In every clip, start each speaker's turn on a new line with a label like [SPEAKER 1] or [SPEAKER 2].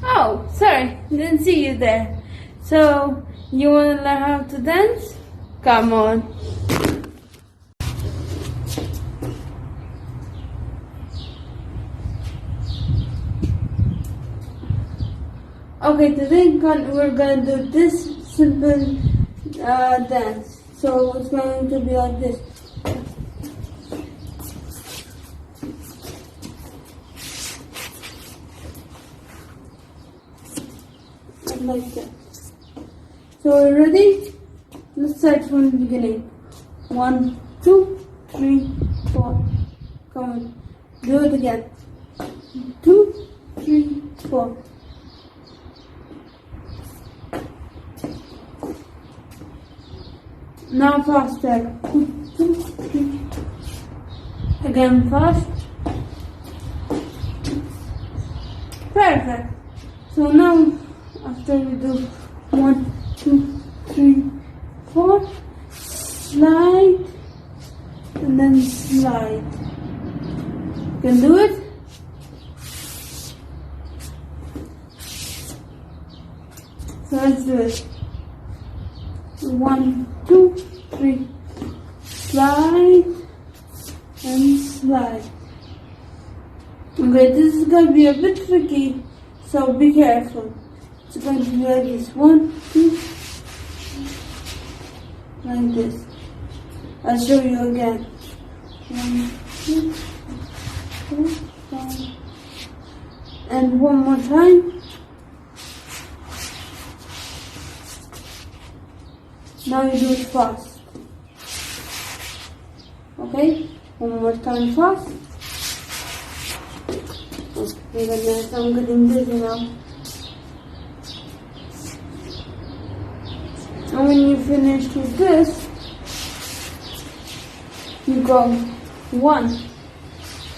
[SPEAKER 1] Oh, sorry, didn't see you there. So, you want to learn how to dance? Come on. Okay, today we're gonna do this simple dance. So it's going to be like this. Like that. So we're ready? Let's start from the beginning. 1, 2, 3, 4. Come on. Do it again. 2, 3, 4. Now faster. 1, 2, 3. Again fast. Perfect. So now after we do 1, 2, 3, 4, slide and then slide. Can do it? So let's do it. 1, 2, 3, slide and slide. Okay, this is going to be a bit tricky, so be careful. It's going to be like this. 1, 2, like this. I'll show you again. 1, 2, 3, 4, 5. And one more time. Now you do it fast. Okay? One more time fast. Okay, I'm getting dizzy now. And when you finish with this, you go 1,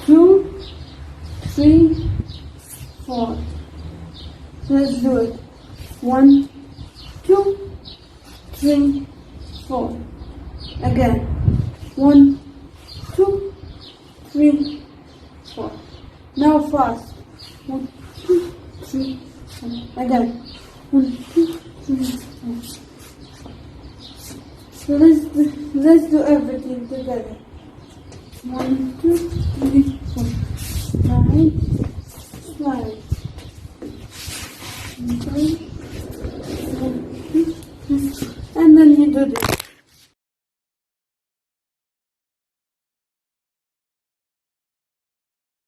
[SPEAKER 1] 2, 3, 4. So let's do it. 1, 2, 3, 4. Again. 1, 2, 3, 4. Now fast. 1, 2, 3, 4. Again. 1, 2, 3, 4. So let's do everything together. 1, 2, 3, 4. Slide. Okay. 1, 2, 3. And then you do this.